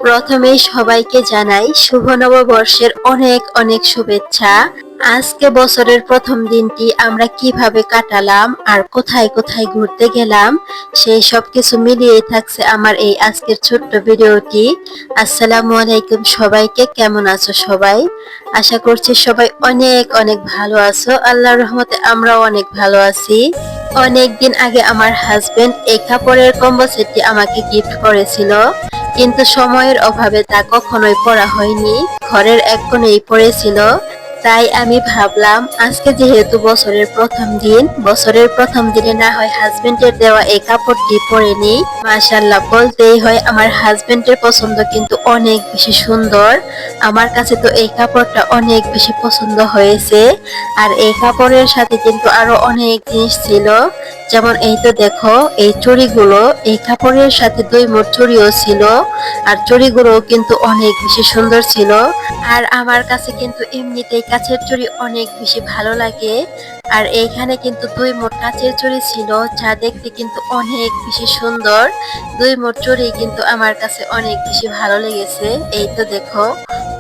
প্রথমেই সবাইকে জানাই শুভ নববর্ষের অনেক অনেক শুভেচ্ছা। আজকে বছরের প্রথম দিনটি আমরা কিভাবে কাটালাম আর কোথায় কোথায় ঘুরতে গেলাম সেই সব কিছু মিলিয়ে থাকছে আমার এই আজকের ছোট্ট ভিডিওটি। আসসালামু আলাইকুম সবাইকে, কেমন আছো সবাই? আশা করছি সবাই অনেক অনেক ভালো আছো। আল্লাহর রহমতে আমরাও অনেক ভালো আছি। অনেক দিন আগে আমার হাজবেন্ড এই কাপড়ের কম্বো সেটটি আমাকে গিফট করেছিল, কিন্তু সময়ের অভাবে তা কখনোই পরা হয়নি, ঘরের এক কোণেই পড়েছিল। তাই আমি ভাবলাম আজকে যেহেতু বছরের প্রথম দিনে না হয় হাজবেন্ডের দেওয়া এই কাপড়টি পরে নিই। মাশাআল্লাহ বলতেই হয়, আমার হাজবেন্ডের পছন্দ কিন্তু অনেক বেশি সুন্দর। আমার কাছে তো এই কাপড়টা অনেক বেশি পছন্দ হয়েছে। আর এই কাপড়ের সাথে কিন্তু আরো অনেক জিনিস ছিল, যেমন এই তো দেখো এই চুড়িগুলো, এই কাপড়ের সাথে 2 মোট চুড়িও ছিল। আর চুড়িগুলো কিন্তু অনেক বেশি সুন্দর ছিল। আর আমার কাছে কিন্তু এমনিতেই কাচের চুড়ি অনেক বেশি ভালো লাগে। আর এইখানে কিন্তু 2 মোট কাচের চুড়ি ছিল, যা দেখতে কিন্তু অনেক বেশি সুন্দর। 2 মোট চুড়ি কিন্তু আমার কাছে অনেক বেশি ভালো লেগেছে। এই তো দেখো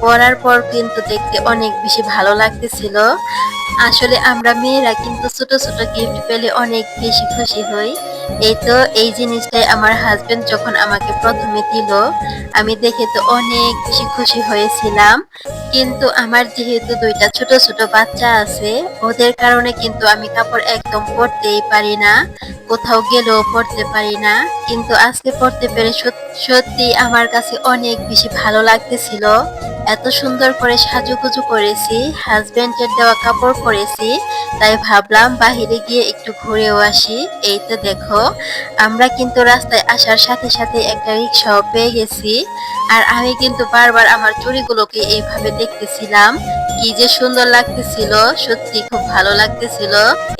পরার পর কিন্তু দেখতে অনেক বেশি ভালো লাগতেছিল। আসলে আমরা মেয়েরা কিন্তু ছোট ছোট গিফট পেলে অনেক বেশি খুশি হই। এই তো এই জিনিসটাই আমার হাজবেন্ড যখন আমাকে প্রথমে দিল, আমি দেখে তো অনেক বেশি খুশি হয়েছিলাম। কিন্তু আমার যেহেতু 2টা ছোট ছোট বাচ্চা আছে, ওদের কারণে কিন্তু আমি কাপড় একদম পরতেই পারি না, কোথাও গেলেও পরতে পারি না। কিন্তু আজকে পরতে পেরে সত্যি আমার কাছে অনেক বেশি ভালো লাগতেছিল। এত সুন্দর করে সাজুগুজু করেছি, হাজবেন্ডের দেওয়া কাপড় পরেছি, তাই ভাবলাম বাহিরে গিয়ে একটু ঘুরেও আসি। এই তো দেখো আমরা কিন্তু রাস্তায় আসার সাথে সাথে একটা রিক্সাও পেয়ে গেছি। আর আমি কিন্তু বারবার আমার চুড়িগুলোকে এইভাবে দেখতেছিলাম, কি যে সুন্দর লাগতেছিল, সত্যি খুব ভালো লাগতেছিল।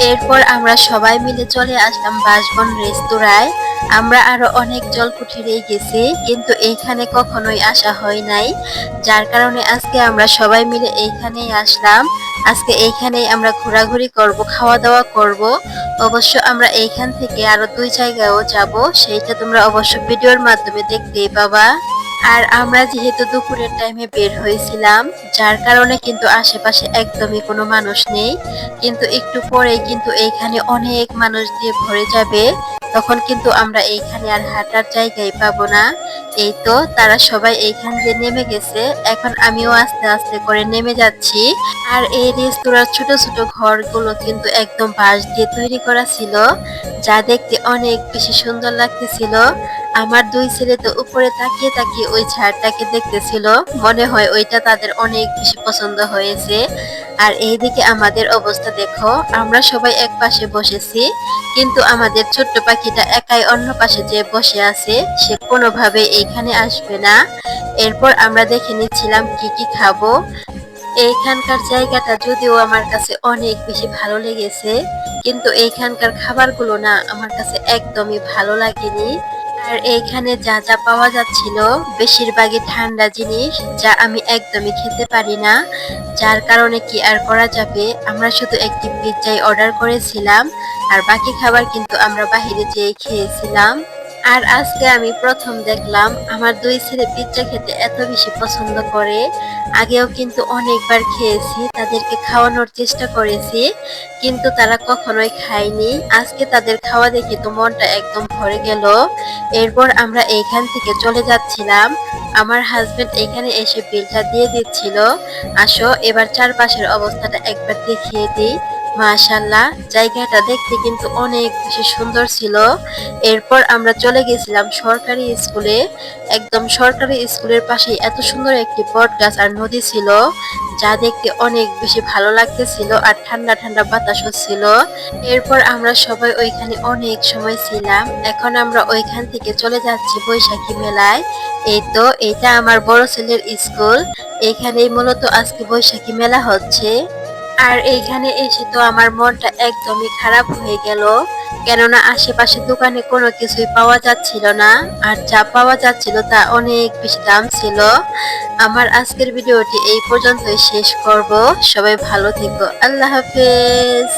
এরপর আমরা সবাই মিলে চলে আসলাম বাসবন রেস্তোরাঁয়। আমরা আরো অনেক জলকুঠিরেই গেছি, কিন্তু এইখানে কখনোই আসা হয় নাই, যার কারণে আজকে আমরা সবাই মিলে এইখানেই আসলাম। আজকে এইখানেই আমরা ঘোরাঘুরি করব, খাওয়া দাওয়া করব। অবশ্য আমরা এইখান থেকে আরো 2 জায়গায়ও যাব, সেইটা তোমরা অবশ্য ভিডিওর মাধ্যমে দেখতেই পাবা। আর আমরা যেহেতু দুপুরের টাইমে বের হয়েছিলাম, যার কারণে কিন্তু আশেপাশে একদমই কোনো মানুষ নেই। কিন্তু একটু পরেই কিন্তু এইখানে অনেক মানুষ দিয়ে ভরে যাবে, তখন কিন্তু আমরা এইখানে আর হাঁটার জায়গায় পাবো না। এই তো তারা সবাই এইখান দিয়ে নেমে গেছে, এখন আমিও আস্তে আস্তে করে নেমে যাচ্ছি। আর এই রেস্তোরাঁর ছোট ছোট ঘরগুলো কিন্তু একদম বাঁশ দিয়ে তৈরি করা ছিল, যা দেখতে অনেক বেশি সুন্দর লাগতেছিল। আমার 2 ছেলে তো উপরে তাকিয়ে তাকিয়ে ওই ঝাড়টাকে দেখতেছিল, মনে হয় ওইটা তাদের অনেক বেশি পছন্দ হয়েছে। আর এইদিকে আমাদের অবস্থা দেখো, আমরা সবাই এক পাশে বসেছি, কিন্তু আমাদের ছোট্ট পাখিটা একাই অন্য পাশে যে বসে আছে, সে কোনোভাবে এইখানে আসবে না। এরপর আমরা দেখে নিচ্ছিলাম কি কি খাবো। এইখানকার জায়গাটা যদিও আমার কাছে অনেক বেশি ভালো লেগেছে, কিন্তু এইখানকার খাবারগুলো না আমার কাছে একদমই ভালো লাগেনি। আর এইখানে যা যা পাওয়া যাচ্ছিল বেশিরভাগই ঠান্ডা জিনিস, যা আমি একদমই খেতে পারি না। যার কারণে কি আর করা যাবে, আমরা শুধু একটি পিৎজাই অর্ডার করেছিলাম, আর বাকি খাবার কিন্তু আমরা বাহিরে যেয়ে খেয়েছিলাম। আর আজকে আমি প্রথম দেখলাম আমার 2 ছেলে পিৎজা খেতে এত বেশি পছন্দ করে। আগেও কিন্তু অনেকবার খেয়েছি, তাদেরকে খাওয়ানোর চেষ্টা করেছি, কিন্তু তারা কখনোই খায়নি। আজকে তাদের খাওয়া দেখে তো মনটা একদম ভরে গেল। এরপর আমরা এইখান থেকে চলে যাচ্ছিলাম, আমার হাজবেন্ড এখানে এসে বিলটা দিয়ে দিচ্ছিল। আসো এবার চারপাশের অবস্থাটা একবার দেখিয়ে দিই। মাশাআল্লাহ জায়গাটা দেখতে কিন্তু অনেক বেশি সুন্দর ছিল। এরপর আমরা চলে গেছিলাম সরকারি স্কুলে। একদম সরকারি স্কুলের পাশেই এত সুন্দর একটি বটগাছ আর নদী ছিল, যা দেখতে অনেক বেশি ভালো লাগতেছিল, আর ঠান্ডা ঠান্ডা বাতাসও ছিল। এরপর আমরা সবাই ওইখানে অনেক সময় ছিলাম। এখন আমরা ওইখান থেকে চলে যাচ্ছি বৈশাখী মেলায়। এই তো এটা আমার বড় ছেলের স্কুল, এইখানেই মূলত আজকে বৈশাখী মেলা হচ্ছে। আর এইখানে এসে তো আমার মনটা একদমই খারাপ হয়ে গেল, কেননা আশেপাশে দোকানে কোনো কিছুই পাওয়া যাচ্ছিল না, আর যা পাওয়া যাচ্ছিল তা অনেক বেশি দাম ছিল। আমার আজকের ভিডিওটি এই পর্যন্তই শেষ করব। সবাই ভালো থেকো, আল্লাহ হাফেজ।